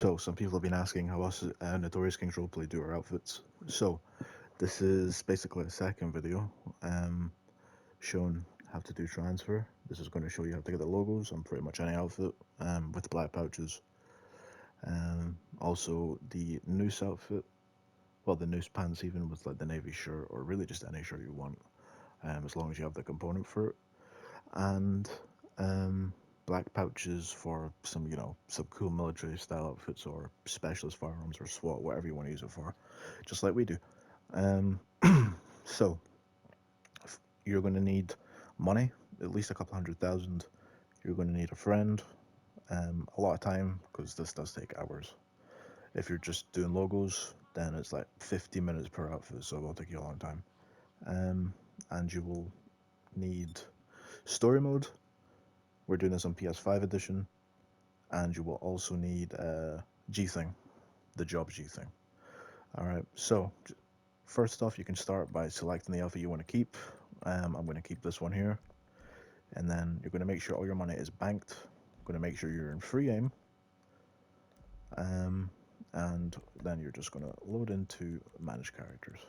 So, some people have been asking how us Notorious Kingz Roleplay do our outfits. So, this is basically a second video showing how to do transfer. This is going to show you how to get the logos on pretty much any outfit with black pouches. Also, the noose outfit, well, the noose pants even with like the navy shirt or really just any shirt you want, as long as you have the component for it. And black pouches for some, some cool military style outfits or specialist firearms or SWAT, whatever you want to use it for, just like we do. Um, so you're going to need money, at least a couple 100,000. You're going to need a friend, a lot of time because this does take hours. If you're just doing logos, then it's like 50 minutes per outfit, so it'll take you a long time. And you will need story mode. We're doing this on PS5 edition, and you will also need G thing, the job G thing. All right. So first off, you can start by selecting the outfit you want to keep. I'm going to keep this one here, and then you're going to make sure all your money is banked. Going to make sure you're in free aim, um, and then you're just going to load into manage characters.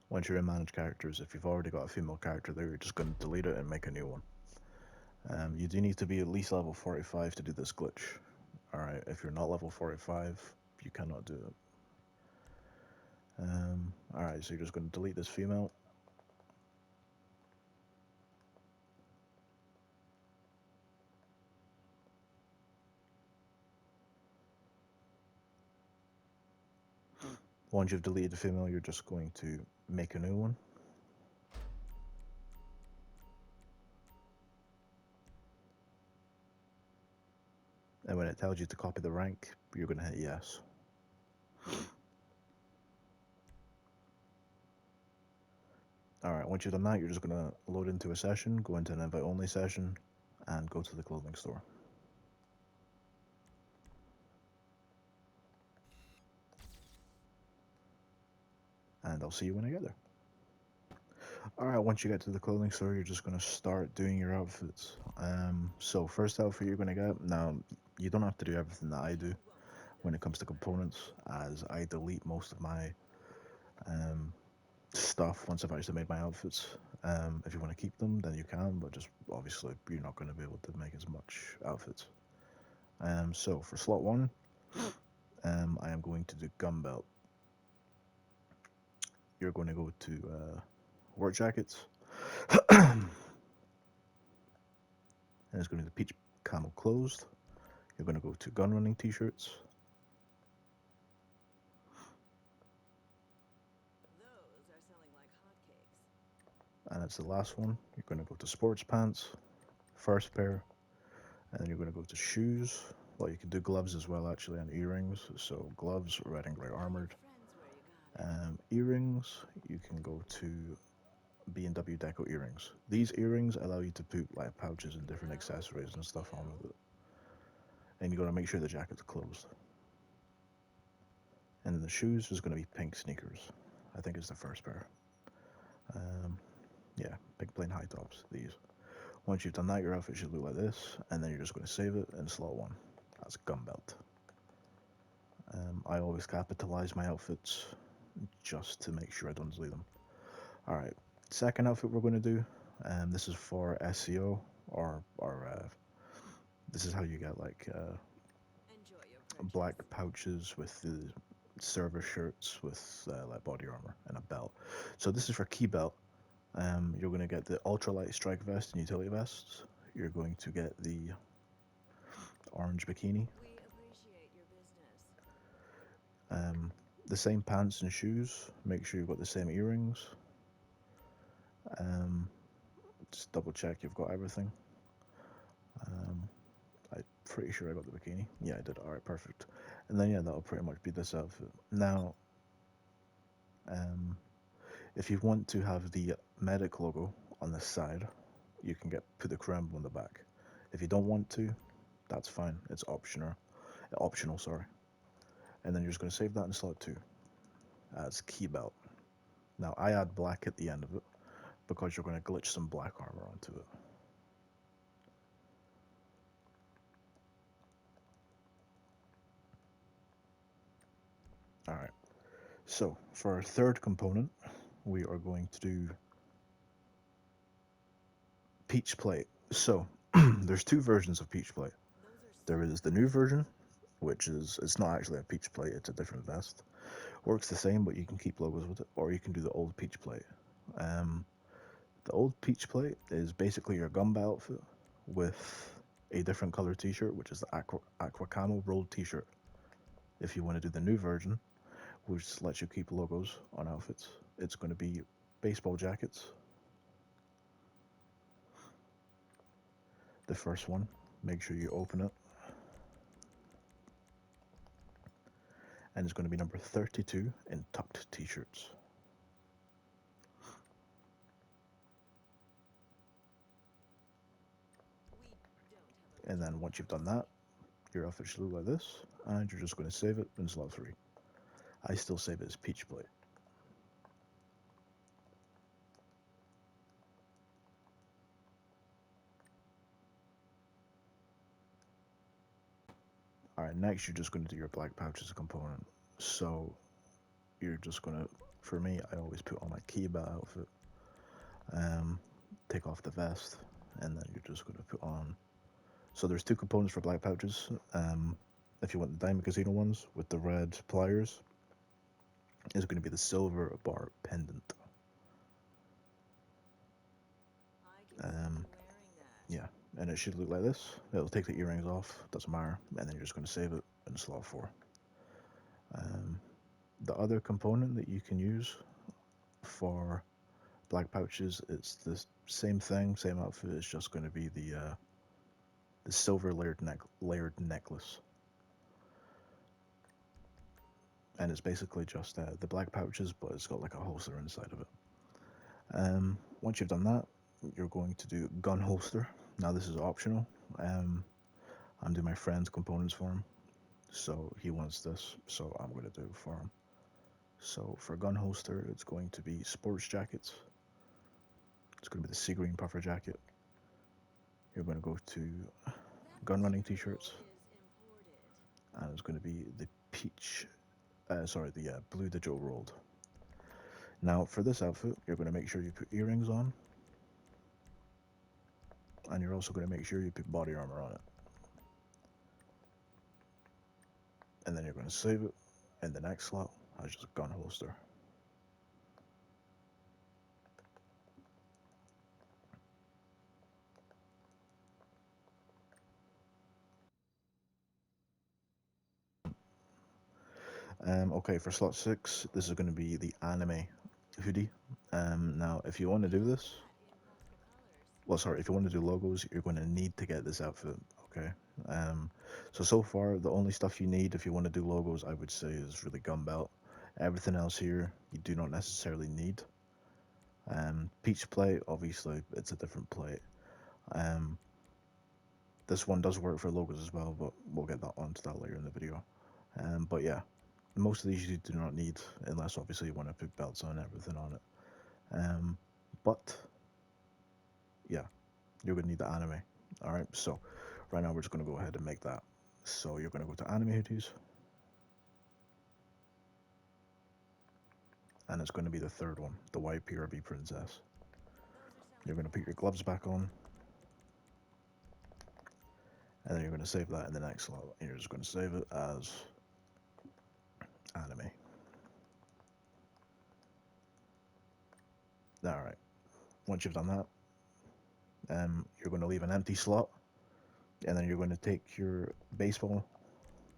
Once you're in manage characters, if you've already got a female character there, you're just going to delete it and make a new one. You do need to be at least level 45 to do this glitch. Alright, if you're not level 45, you cannot do it. Alright, so you're just going to delete this female. Once you've deleted the female, you're just going to make a new one. And when it tells you to copy the rank, you're going to hit yes. Alright, once you've done that, you're just going to load into a session, go into an invite only session, and go to the clothing store. And I'll see you when I get there. Alright, once you get to the clothing store, you're just going to start doing your outfits. So, first outfit you're going to get, now, you don't have to do everything that I do when it comes to components, as I delete most of my um, stuff once I've actually made my outfits. If you want to keep them, then you can, but just obviously you're not going to be able to make as much outfits. So for slot one, I am going to do gun belt. You're going to go to work jackets, and it's going to be the peach camel closed. You're going to go to gun running t-shirts, and it's the last one. You're going to go to sports pants, first pair, and then you're going to go to shoes. Well, you can do gloves as well, actually, and earrings. So gloves, red and gray armored. Earrings, you can go to B&W Deco earrings. These earrings allow you to put like pouches and different accessories and stuff on with it. And you got to make sure the jacket's closed. And then the shoes is going to be pink sneakers. I think it's the first pair. Um, yeah, pink plain high tops. These. Once you've done that, your outfit should look like this, and then you're just going to save it in slot one. That's gun belt. I always capitalize my outfits just to make sure I don't delete them. All right, second outfit we're going to do. This is for SEO or this is how you get like black pouches with the server shirts with like body armor and a belt. So this is for key belt. You're going to get the ultralight strike vest and utility vests. You're going to get the orange bikini. The same pants and shoes. Make sure you've got the same earrings. Um, just double check you've got everything. I'm pretty sure I got the bikini. Yeah, I did. All right, perfect. And then yeah, that'll pretty much be this outfit. Now, um, if you want to have the medic logo on the side, you can get put the crown on the back. If you don't want to, that's fine. It's optional. Optional, sorry. And then you're just going to save that in slot two as key belt. Now I add black at the end of it because you're going to glitch some black armor onto it. Alright, so for our third component, we are going to do peach plate. So there's two versions of peach plate. There is the new version, which is, it's not actually a peach plate, it's a different vest. Works the same, but you can keep logos with it, or you can do the old peach plate. Um, the old peach plate is basically your Gumba outfit with a different color t-shirt, which is the aqua camo rolled t-shirt. If you want to do the new version, which lets you keep logos on outfits, it's going to be baseball jackets. The first one, make sure you open it, and it's going to be number 32 in tucked t-shirts. And then once you've done that, your outfit should look like this, and you're just going to save it in slot 3. I still save it as peach plate. Alright, next you're just going to do your black pouch as a component. So you're just going to, for me, I always put on my Kiba outfit, take off the vest, and then you're just going to put on. So there's two components for black pouches. If you want the Diamond Casino ones with the red pliers, it's going to be the silver bar pendant. Yeah, and it should look like this. It'll take the earrings off, doesn't matter, and then you're just going to save it in slot 4. The other component that you can use for black pouches, it's the same thing, same outfit. It's just going to be the silver layered necklace, and it's basically just the black pouches, but it's got like a holster inside of it. Once you've done that, you're going to do gun holster. Now this is optional. I'm doing my friend's components for him, so he wants this, so I'm going to do it for him. So for gun holster, it's going to be sports jackets. It's going to be the sea green puffer jacket. You're going to go to gun running t-shirts, and it's going to be the blue digital rolled. Now for this outfit, you're going to make sure you put earrings on, and you're also going to make sure you put body armor on it. And then you're going to save it in the next slot as just a gun holster. Okay, for slot 6, this is going to be the anime hoodie. Now, if you want to do this, if you want to do logos, you're going to need to get this outfit, okay? So far, the only stuff you need if you want to do logos, I would say, is really gun belt. Everything else here, you do not necessarily need. Peach plate, obviously, it's a different plate. This one does work for logos as well, but we'll get that onto that later in the video. But yeah, most of these you do not need, unless obviously you want to put belts on everything on it. But yeah, you're gonna need the anime. All right, so right now we're just gonna go ahead and make that. So you're gonna go to anime hoodies, and it's gonna be the third one, the white PRB princess. You're gonna put your gloves back on, and then you're gonna save that in the next slot. And you're just gonna save it as anime. All right. Once you've done that, you're going to leave an empty slot, and then you're going to take your baseball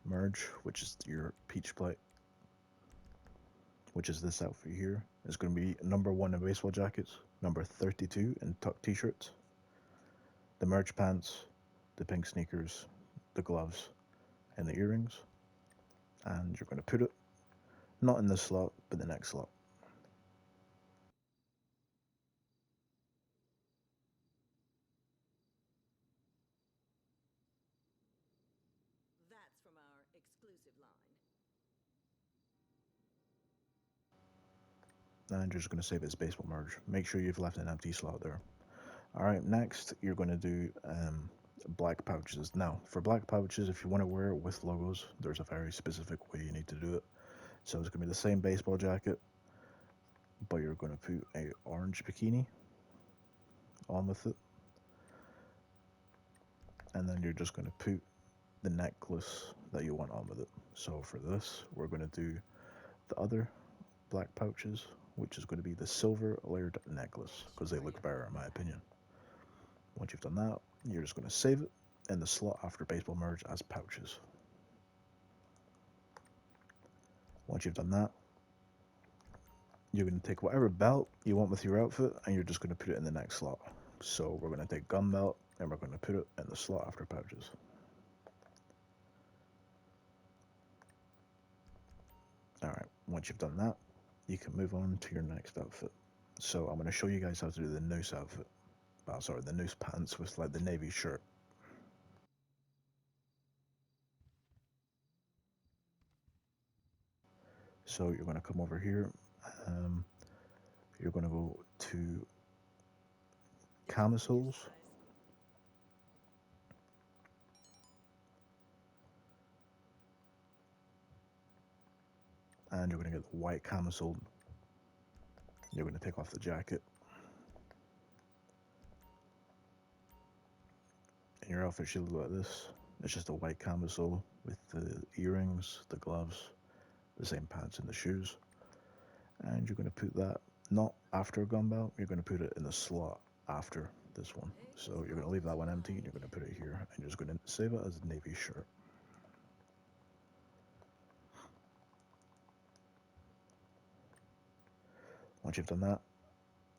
merge, which is your peach plate, which is this outfit here. It's going to be number 1 in baseball jackets, number 32 in tuck t-shirts, the merge pants, the pink sneakers, the gloves, and the earrings. And you're going to put it not in this slot, but the next slot. That's from our exclusive line. and you're just going to save it as baseball merge. Make sure you've left an empty slot there. Alright, next you're going to do black pouches. Now, for black pouches, if you want to wear it with logos, there's a very specific way you need to do it. So it's going to be the same baseball jacket, but you're going to put a orange bikini on with it, and then you're just going to put the necklace that you want on with it. So for this, we're going to do the other black pouches, which is going to be the silver layered necklace, because they look better in my opinion. Once you've done that, you're just going to save it in the slot after baseball merge as pouches. Once you've done that, you're going to take whatever belt you want with your outfit and you're just going to put it in the next slot. So we're going to take gun belt and we're going to put it in the slot after pouches. Alright, once you've done that, you can move on to your next outfit. So I'm going to show you guys how to do the noose outfit. Oh, sorry, the noose pants with like the navy shirt. So you're going to come over here. You're going to go to camisoles, and you're going to get the white camisole. You're going to take off the jacket. And your outfit should look like this. It's just a white camisole with the earrings, the gloves, the same pants and the shoes. And you're going to put that not after a gun belt, you're going to put it in the slot after this one. So you're going to leave that one empty and you're going to put it here and you're just going to save it as a navy shirt. Once you've done that,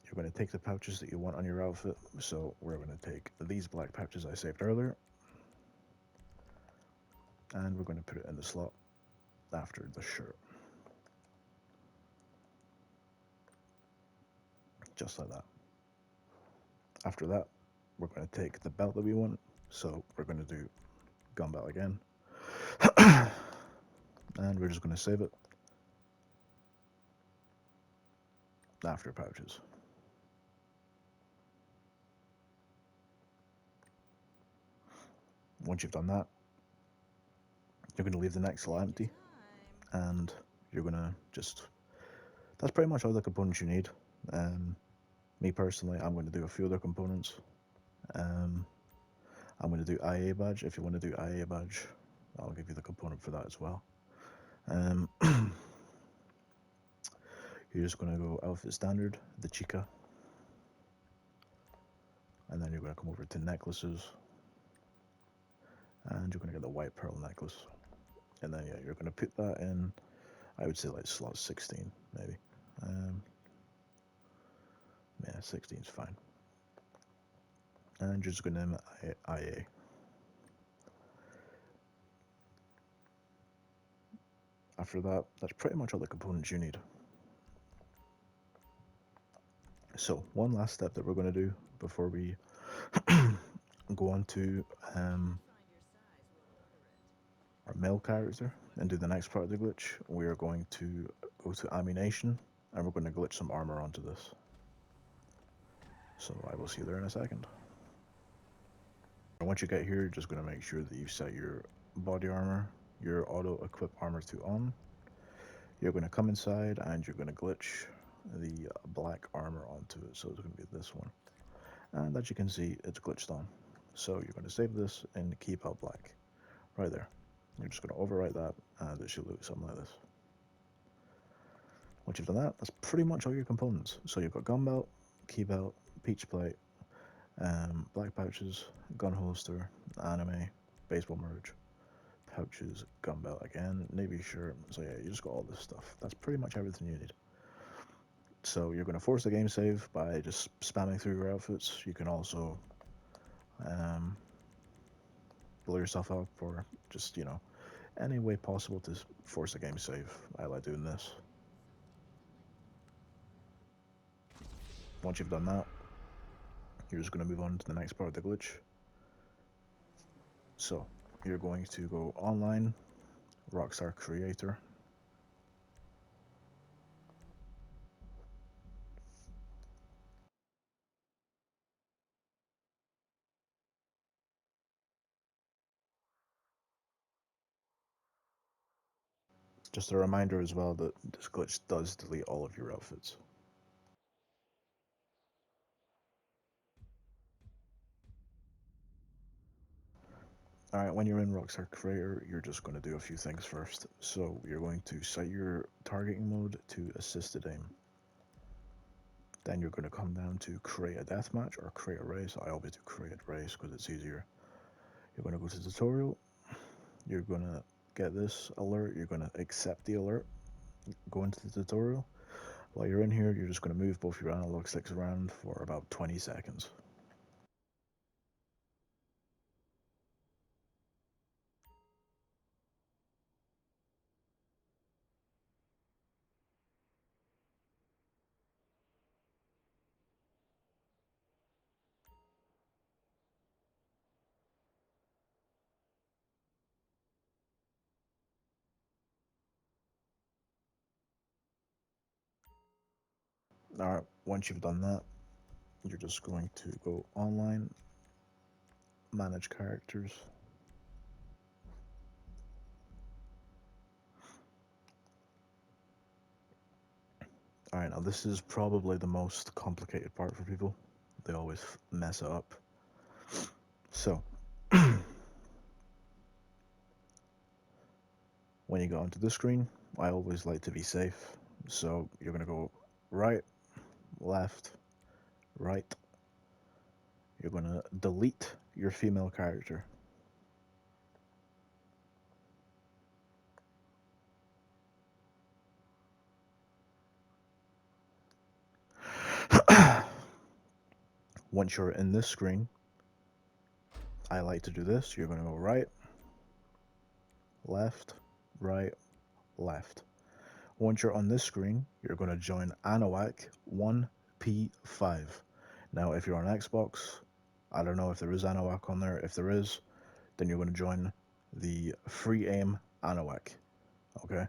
you're going to take the pouches that you want on your outfit. So we're going to take these black pouches I saved earlier and we're going to put it in the slot after the shirt. Just like that. After that, we're going to take the belt that we want. So we're going to do gun belt again. And we're just going to save it after pouches. Once you've done that, you're going to leave the next slot empty and you're going to just, that's pretty much all the components you need. Me personally, I'm going to do a few other components. I'm going to do IA badge. If you want to do IA badge, I'll give you the component for that as well. You're just going to go outfit standard, the chica, and then you're going to come over to necklaces, and you're going to get the white pearl necklace, and then yeah, you're going to put that in. I would say like slot 16, maybe. Yeah, 16 is fine. And you're just going to name it IA. After that, that's pretty much all the components you need. So one last step that we're going to do before we go on to our male character and do the next part of the glitch, we are going to go to ammunition and we're going to glitch some armor onto this. So I will see you there in a second. And once you get here, you're just going to make sure that you set your body armor, your auto equip armor to on. You're going to come inside and you're going to glitch the black armor onto it. So it's going to be this one. And as you can see, it's glitched on. So you're going to save this and keep out black. Right there. You're just going to overwrite that and it should look something like this. Once you've done that, that's pretty much all your components. So you've got gun belt, key belt, peach plate, black pouches, gun holster, anime, baseball merge, pouches, gun belt again, navy shirt. So yeah, you just got all this stuff. That's pretty much everything you need. So you're going to force the game save by just spamming through your outfits. You can also blow yourself up or just, any way possible to force a game save. I like doing this. Once you've done that, you're just going to move on to the next part of the glitch. So you're going to go online, Rockstar Creator, Just a reminder as well that this glitch does delete all of your outfits. Alright, when you're in Rockstar Creator, you're just going to do a few things first. So you're going to set your targeting mode to assisted aim. Then you're going to come down to create a deathmatch or create a race. I always do create a race because it's easier. You're going to go to tutorial. You're going to get this alert. You're going to accept the alert. Go into the tutorial. While you're in here, you're just going to move both your analog sticks around for about 20 seconds. Alright, once you've done that, you're just going to go online, manage characters. Alright, now this is probably the most complicated part for people. They always mess it up. So, when you go onto the screen, I always like to be safe. So, you're going to go right, left, right. You're going to delete your female character. Once you're in this screen, I like to do this. You're going to go right, left, right, left. Once you're on this screen, you're going to join Anawak 1P5. Now, if you're on Xbox, I don't know if there is Anawak on there. If there is, then you're going to join the free aim Anawak. Okay?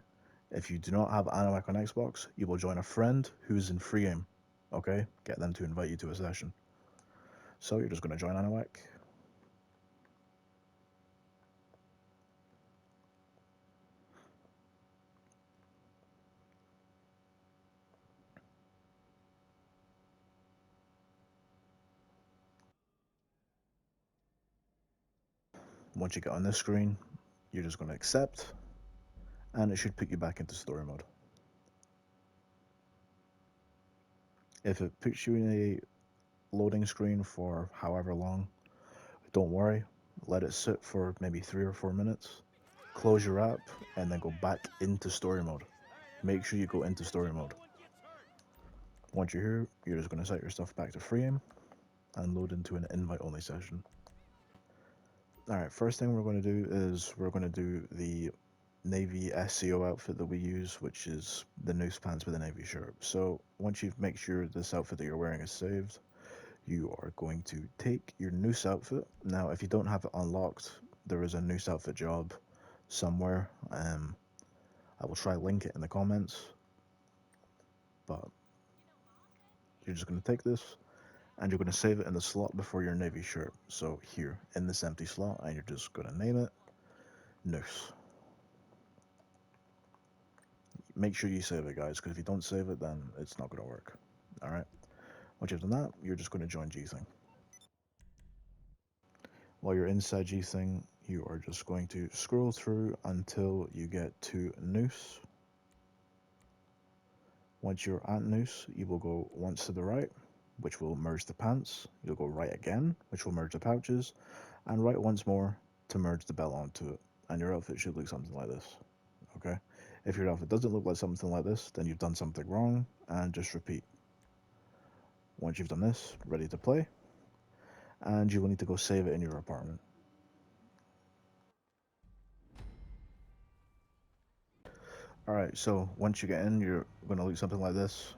If you do not have Anawak on Xbox, you will join a friend who's in free aim. Okay? Get them to invite you to a session. So you're just going to join Anawak. Once you get on this screen, you're just going to accept, and it should put you back into story mode. If it puts you in a loading screen for however long, don't worry. Let it sit for maybe 3 or 4 minutes. Close your app and then go back into story mode. Make sure you go into story mode. Once you're here, you're just going to set your stuff back to free aim and load into an invite only session. Alright, first thing we're going to do is we're going to do the Navy SEO outfit that we use, which is the noose pants with a navy shirt. So once you make sure this outfit that you're wearing is saved, you are going to take your noose outfit. Now, if you don't have it unlocked, there is a noose outfit job somewhere. I will try link it in the comments. But you're just going to take this and you're going to save it in the slot before your navy shirt. So here in this empty slot, and you're just going to name it noose. Make sure you save it, guys, because if you don't save it, then it's not going to work. All right. Once you've done that, you're just going to join G-Thing. While you're inside G-Thing, you are just going to scroll through until you get to noose. Once you're at noose, you will go once to the right, which will merge the pants. You'll go right again, which will merge the pouches, and right once more to merge the belt onto it. And your outfit should look something like this. Okay? If your outfit doesn't look like something like this, then you've done something wrong, and just repeat. Once you've done this, ready to play, and you will need to go save it in your apartment. Alright, so once you get in, you're going to look something like this.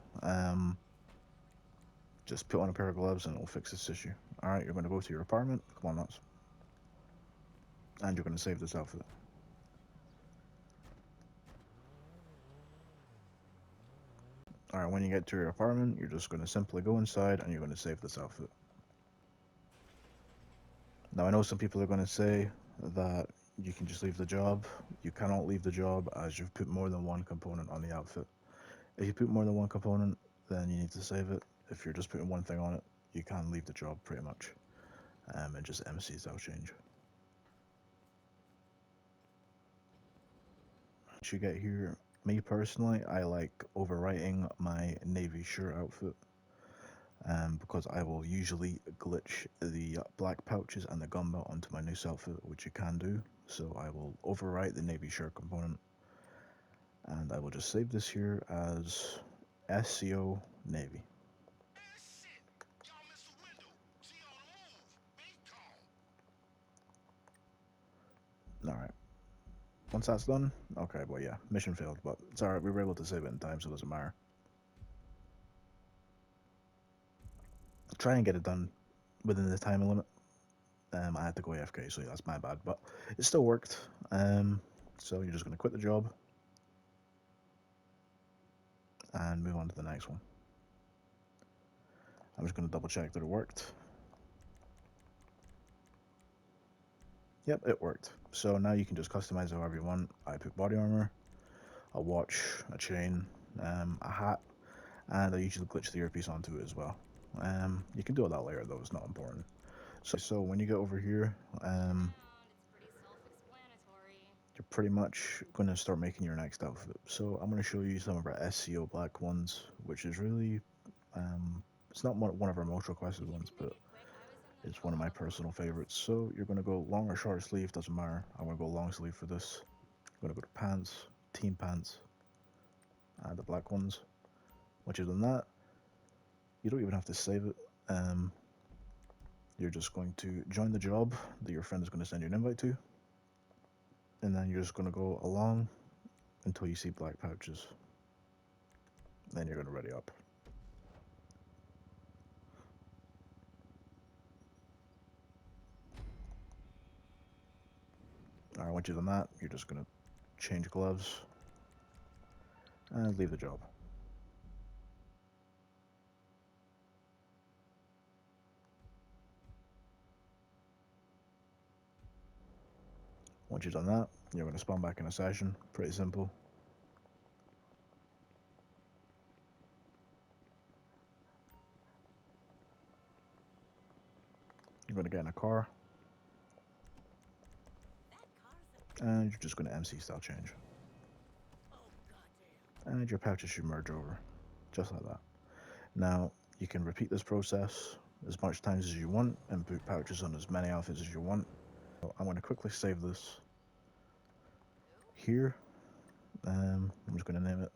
Just put on a pair of gloves and it'll fix this issue. Alright, you're going to go to your apartment. Come on, nuts. And you're going to save this outfit. Alright, when you get to your apartment, you're just going to simply go inside and you're going to save this outfit. Now, I know some people are going to say that you can just leave the job. You cannot leave the job as you've put more than one component on the outfit. If you put more than one component, then you need to save it. If you're just putting one thing on it, you can leave the job pretty much, and just MCs that'll change. Once you get here, me personally, I like overwriting my navy shirt outfit, because I will usually glitch the black pouches and the gun belt onto my noose outfit, which you can do. So I will overwrite the navy shirt component, and I will just save this here as SCO Navy. Alright, once that's done, okay, well, yeah, mission failed, but it's alright, we were able to save it in time, so it doesn't matter. Try and get it done within the time limit. I had to go AFK, so that's my bad, but it still worked. So you're just going to quit the job and move on to the next one. I'm just going to double check that it worked. Yep, it worked. So now you can just customize it however you want. I put body armor, a watch, a chain, a hat, and I usually glitch the earpiece onto it as well. You can do it that later though, it's not important. So when you get over here, you're pretty much going to start making your next outfit. So I'm going to show you some of our SCO black ones, which is really, it's not one of our most requested ones, but it's one of my personal favorites. So you're going to go long or short sleeve, doesn't matter. I'm going to go long sleeve for this. I'm going to go to pants, team pants, and the black ones. Once you've done that, you don't even have to save it. You're just going to join the job that your friend is going to send you an invite to, and then you're just going to go along until you see black pouches. Then you're going to ready up. Alright, once you've done that, you're just going to change gloves and leave the job. Once you've done that, you're going to spawn back in a session. Pretty simple. You're going to get in a car, and you're just going to MC style change. And your pouches should merge over, just like that. Now, you can repeat this process as much times as you want and put pouches on as many outfits as you want. So I'm going to quickly save this here. I'm just going to name it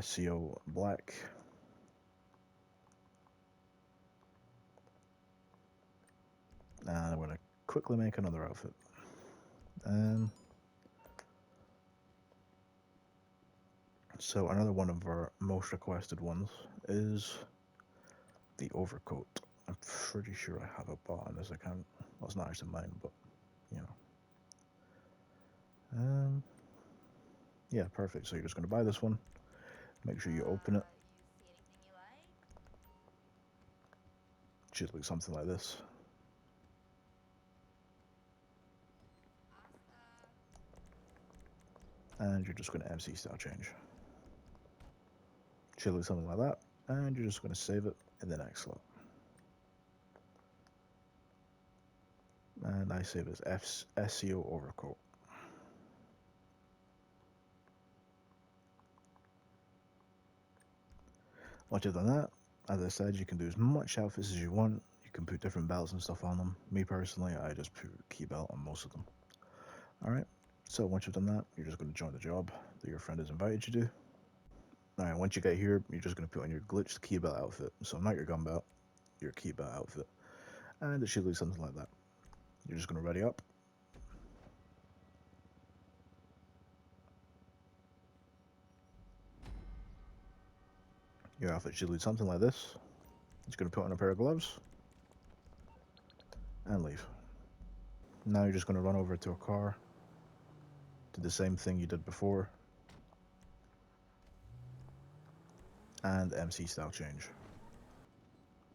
SCO Black. And I'm going to quickly make another outfit. So another one of our most requested ones is the overcoat. I'm pretty sure I have a bot on this account. Well, it's not actually mine, but you know. Yeah, perfect. So you're just going to buy this one. Make sure you open it. Should look something like this. And you're just going to MC style change. Should look something like that. And you're just going to save it in the next slot. And I save it as SCO overcoat. Once you've done that, as I said, you can do as much outfits as you want. You can put different belts and stuff on them. Me personally, I just put key belt on most of them. Alright, so once you've done that, you're just going to join the job that your friend has invited you to. Alright, once you get here, you're just going to put on your glitched key belt outfit. So not your gun belt, your key belt outfit. And it should look something like that. You're just going to ready up. Your outfit should look something like this. Just going to put on a pair of gloves and leave. Now you're just going to run over to a car, do the same thing you did before, and MC style change.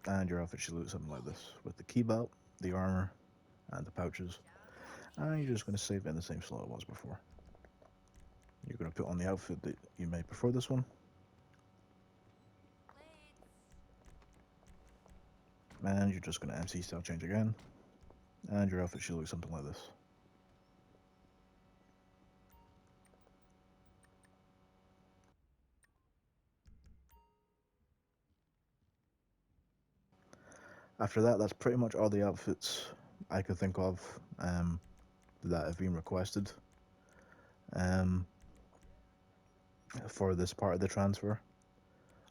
And your outfit should look something like this, with the key belt, the armor, and the pouches. And you're just going to save it in the same slot it was before. You're going to put on the outfit that you made before this one. And you're just going to MC style change again. And your outfit should look something like this. After that, that's pretty much all the outfits I could think of that have been requested um, for this part of the transfer.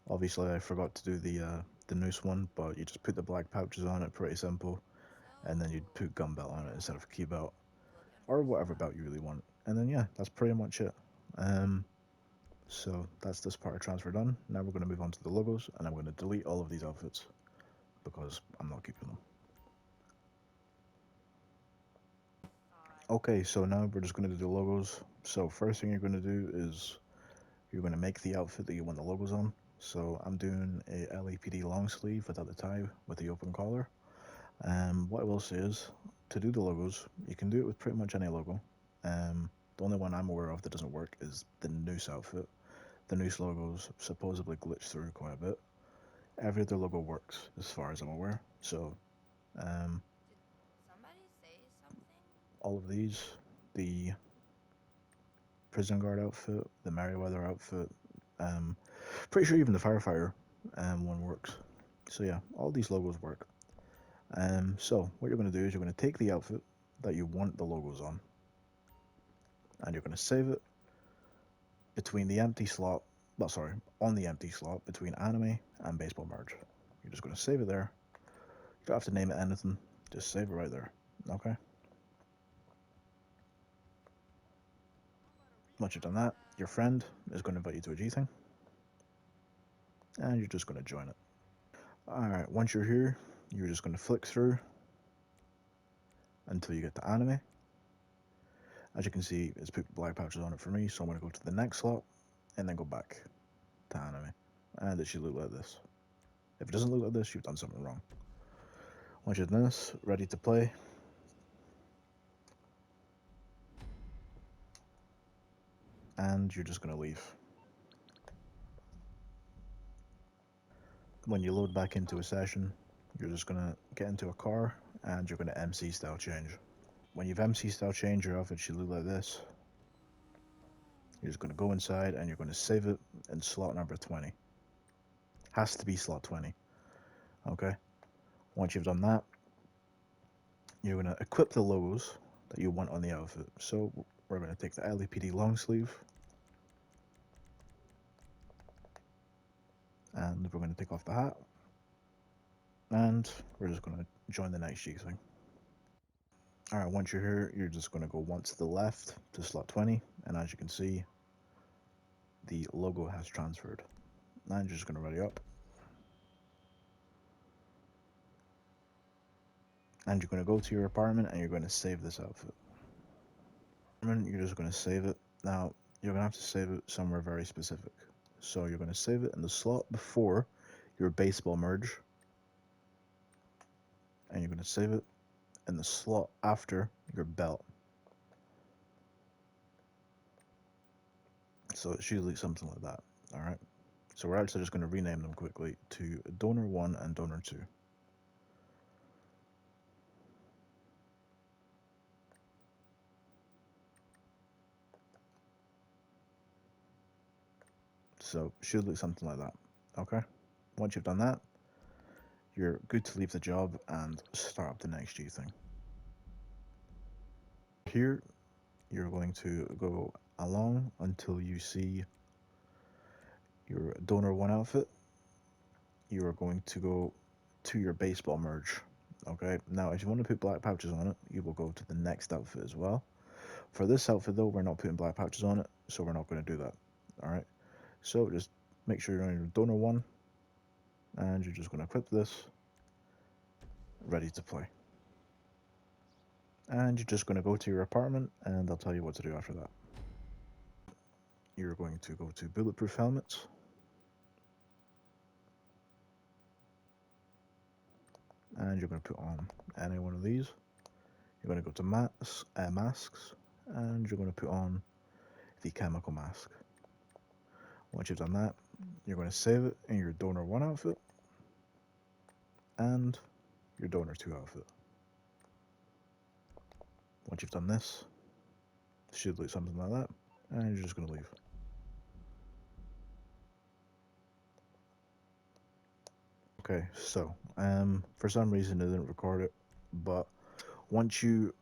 Obviously, I forgot to do the noose one, but you just put the black pouches on it, pretty simple, and then you'd put gun belt on it instead of key belt, or whatever belt you really want. And then yeah, that's pretty much it. So that's this part of transfer done. Now we're going to move on to the logos, and I'm going to delete all of these outfits because I'm not keeping them. Okay, so now we're just going to do the logos. So first thing you're going to do is you're going to make the outfit that you want the logos on. So I'm doing a LAPD long sleeve without the tie with the open collar. What I will say is, to do the logos, you can do it with pretty much any logo. The only one I'm aware of that doesn't work is the Noose outfit. The Noose logos supposedly glitch through quite a bit. Every other logo works, as far as I'm aware. So, um, all of these, the prison guard outfit, the Merryweather outfit, pretty sure even the firefighter one works. So yeah, all these logos work. So what you're going to do is you're going to take the outfit that you want the logos on, and you're going to save it between the empty slot. Well, sorry, on the empty slot between anime and baseball merge. You're just going to save it there. You don't have to name it anything. Just save it right there. Okay. Once you've done that, your friend is going to invite you to a G thing, and you're just going to join it. All right. Once you're here, you're just going to flick through until you get to anime. As you can see, it's put black pouches on it for me, so I'm going to go to the next slot and then go back to anime. And it should look like this. If it doesn't look like this, you've done something wrong. Once you've done this, ready to play, and you're just going to leave. When you load back into a session, you're just going to get into a car and you're going to MC style change. When you've MC style change, your outfit should look like this. You're just going to go inside and you're going to save it in slot number 20. Has to be slot 20. Okay? Once you've done that, you're going to equip the logos that you want on the outfit. So we're going to take the LAPD long sleeve, and we're going to take off the hat, and we're just going to join the next G thing. Alright, once you're here, you're just going to go once to the left to slot 20, and as you can see, the logo has transferred. Now you're just going to ready up, and you're going to go to your apartment and you're going to save this outfit. And you're just going to save it. Now, you're going to have to save it somewhere very specific. So you're going to save it in the slot before your baseball merge, and you're going to save it in the slot after your belt. So it's usually something like that. Alright. So we're actually just going to rename them quickly to Donor 1 and Donor 2. So should look something like that. Okay. Once you've done that, you're good to leave the job and start up the next G thing. Here, you're going to go along until you see your Donor 1 outfit. You are going to go to your baseball merge. Okay, now if you want to put black pouches on it, you will go to the next outfit as well. For this outfit though, we're not putting black pouches on it, so we're not going to do that. Alright, so just make sure you're on your Donor 1, and you're just going to equip this, ready to play. And you're just going to go to your apartment, and I'll tell you what to do after that. You're going to go to bulletproof helmets, and you're going to put on any one of these. You're going to go to masks, and you're going to put on the chemical mask. Once you've done that, you're going to save it in your donor 1 outfit and your donor 2 outfit. Once you've done this, it should look something like that, and you're just going to leave. Okay, so for some reason it didn't record it, but once you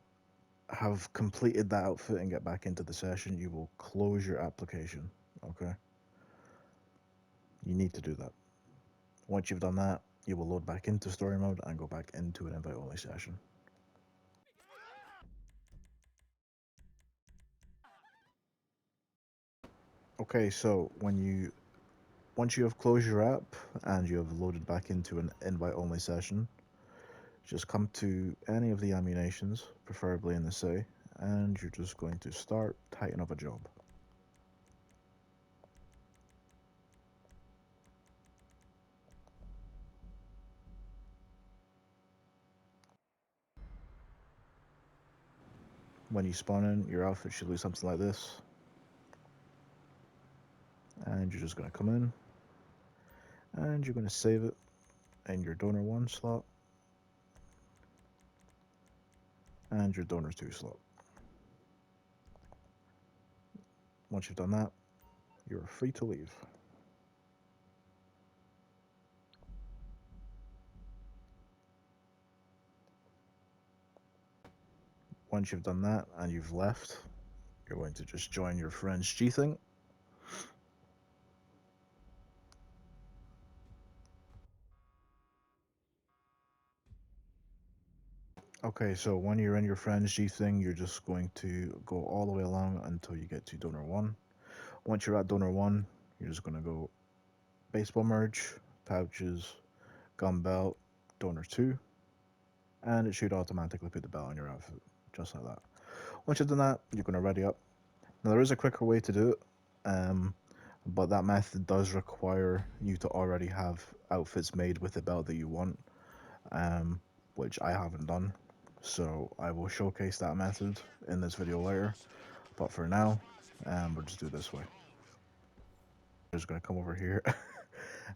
have completed that outfit and get back into the session, you will close your application. Okay, you need to do that. Once you've done that, you will load back into story mode and go back into an invite only session. Okay, so once you have closed your app and you have loaded back into an invite only session, just come to any of the ammunitions, preferably in the city, and you're just going to start typing up a job. When you spawn in, your outfit should look something like this, and you're just going to come in and you're going to save it in your donor 1 slot and your donor 2 slot. Once you've done that, you're free to leave. Once you've done that and you've left, you're going to just join your friend's G thing. Okay, so when you're in your friend's G thing, you're just going to go all the way along until you get to donor 1. Once you're at donor 1, you're just going to go baseball merge, pouches, gun belt, donor 2, and it should automatically put the belt on your outfit, just like that. Once you've done that, you're going to ready up. Now, there is a quicker way to do it, but that method does require you to already have outfits made with the belt that you want, which I haven't done. So I will showcase that method in this video later. But for now, we'll just do it this way. You're just going to come over here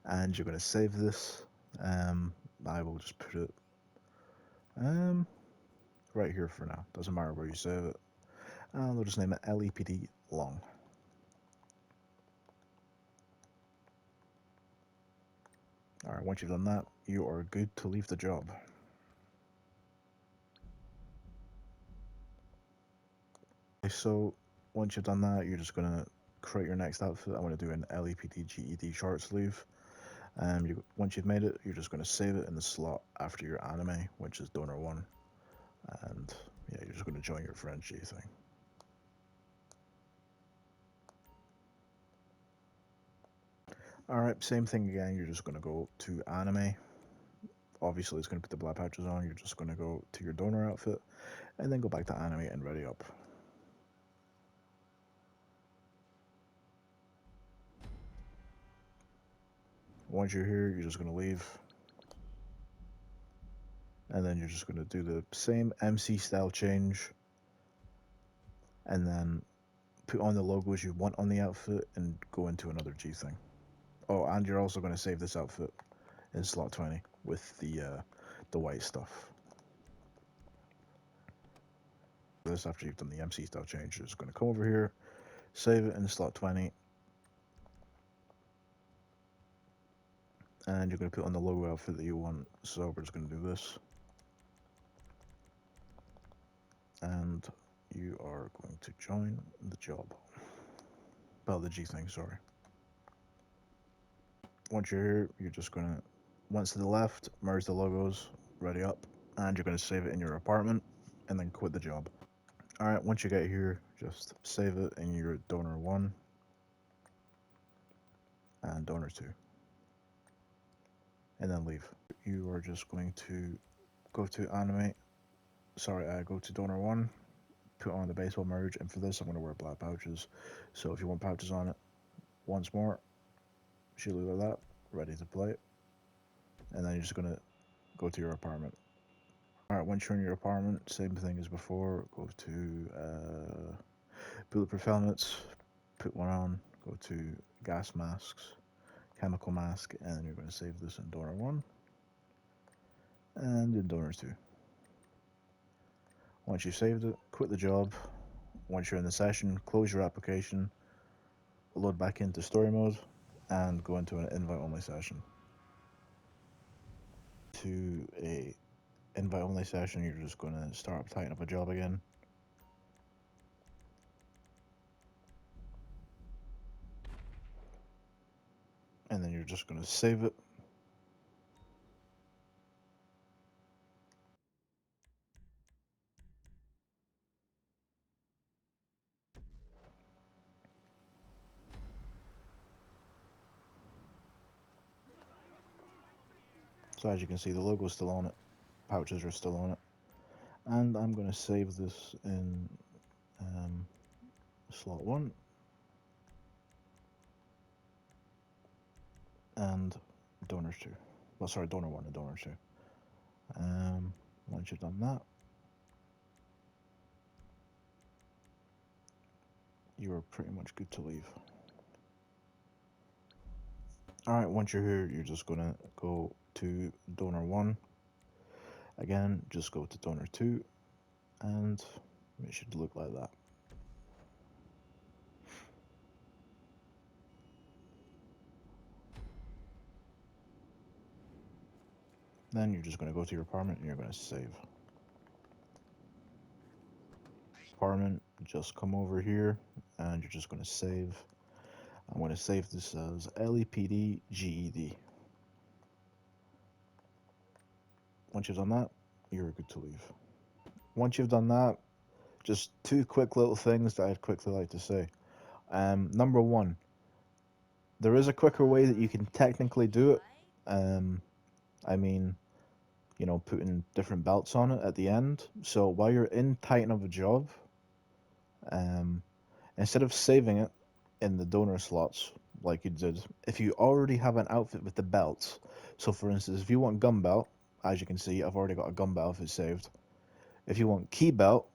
and you're going to save this. I will just put it right here for now. Doesn't matter where you save it. And we'll just name it LEPD long. Alright, once you've done that, you are good to leave the job. Okay, so once you've done that, you're just going to create your next outfit. I'm going to do an LEPD GED short sleeve. Once you've made it, you're just going to save it in the slot after your anime, which is donor 1. And yeah, you're just going to join your friend G thing. Alright, same thing again. You're just going to go to anime. Obviously, it's going to put the black pouches on. You're just going to go to your donor outfit and then go back to anime and ready up. Once you're here, you're just going to leave. And then you're just going to do the same MC style change. And then put on the logos you want on the outfit and go into another G thing. Oh, and you're also going to save this outfit in slot 20 with the white stuff. This after you've done the MC style change, you're just going to come over here, save it in slot 20, and you're going to put on the logo outfit that you want. So we're just going to do this, and you are going to join the job. Well, the G thing, sorry. Once you're here, you're just going to, once to the left, merge the logos, ready up, and you're going to save it in your apartment, and then quit the job. Alright, once you get here, just save it in your donor 1 and donor 2. And then leave. You are just going to go to anime, go to donor 1, put on the baseball merge, and for this I'm going to wear black pouches. So if you want pouches on it, once more, should look like that, ready to play. And then you're just going to go to your apartment. Alright, once you're in your apartment, same thing as before. Go to bulletproof helmets, put one on, go to gas masks, chemical mask, and you're going to save this in donor 1 and in donor 2. Once you've saved it, quit the job. Once you're in the session, close your application, load back into story mode, and go into an invite only session. To a invite only session, you're just going to start up tighten up a job again. And then you're just going to save it. So as you can see, the logo's still on it, pouches are still on it. And I'm going to save this in slot 1 and donor 2. Well, sorry, donor 1 and donor 2. Once you've done that, you are pretty much good to leave. Alright, once you're here, you're just going to go to donor 1. Again, just go to donor 2, and it should look like that. Then you're just going to go to your apartment and you're going to save. Apartment, just come over here and you're just going to save. I'm going to save this as LEPD GED. Once you've done that, you're good to leave. Once you've done that, just 2 quick little things that I'd quickly like to say. Number 1, there is a quicker way that you can technically do it. I mean, you know, putting different belts on it at the end. So while you're in tighten up a job, instead of saving it in the donor slots like you did, if you already have an outfit with the belts, so for instance, if you want gun belt, as you can see, I've already got a gun belt outfit saved. If you want key belt,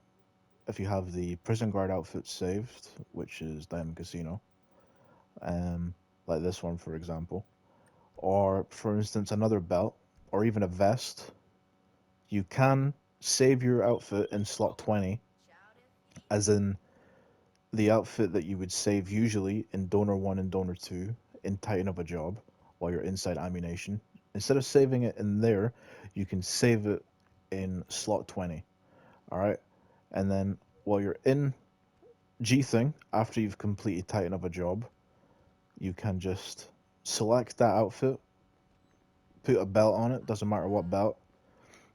if you have the prison guard outfit saved, which is Diamond Casino, like this one for example, or for instance another belt, or even a vest, you can save your outfit in slot 20, as in the outfit that you would save usually in donor 1 and donor 2 in tighten up a job while you're inside ammunition. Instead of saving it in there, you can save it in slot 20. All right, and then while you're in G thing, after you've completed tighten up a job, you can just select that outfit, put a belt on it, doesn't matter what belt,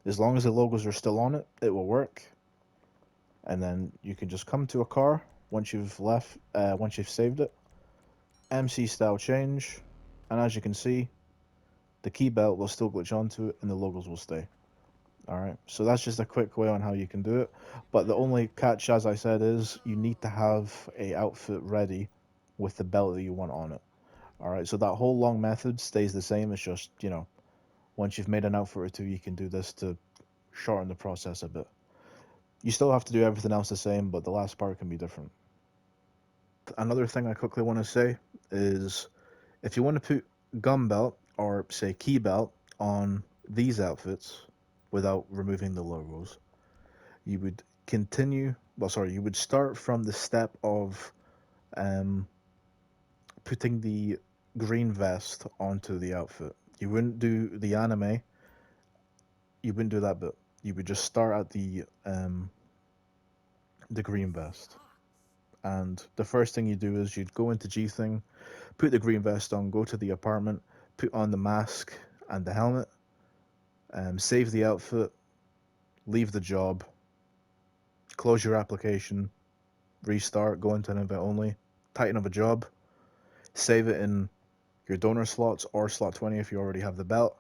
as long as the logos are still on it, it will work. And then you can just come to a car once you've once you've saved it, MC style change, and as you can see, the key belt will still glitch onto it and the logos will stay. Alright, so that's just a quick way on how you can do it. But the only catch, as I said, is you need to have a outfit ready with the belt that you want on it. Alright, so that whole long method stays the same. It's just, you know, once you've made an outfit or two, you can do this to shorten the process a bit. You still have to do everything else the same, but the last part can be different. Another thing I quickly want to say is if you want to put gun belt or say key belt on these outfits without removing the logos, you would you would start from the step of um, putting the green vest onto the outfit. You wouldn't do the anime, you wouldn't do that bit. You would just start at the green vest. And the first thing you do is you'd go into G thing, put the green vest on, go to the apartment, put on the mask and the helmet, save the outfit, leave the job, close your application, restart, go into an invite only, tighten up a job, save it in your donor slots or slot 20 if you already have the belt,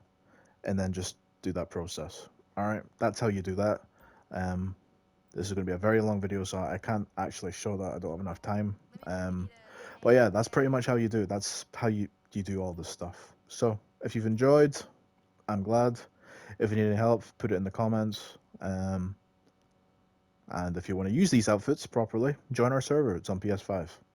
and then just do that process. Alright, that's how you do that. This is going to be a very long video, so I can't actually show that. I don't have enough time. But yeah, that's pretty much how you do it. That's how you do all this stuff. So if you've enjoyed, I'm glad. If you need any help, put it in the comments. Um, and if you want to use these outfits properly, join our server. It's on PS5.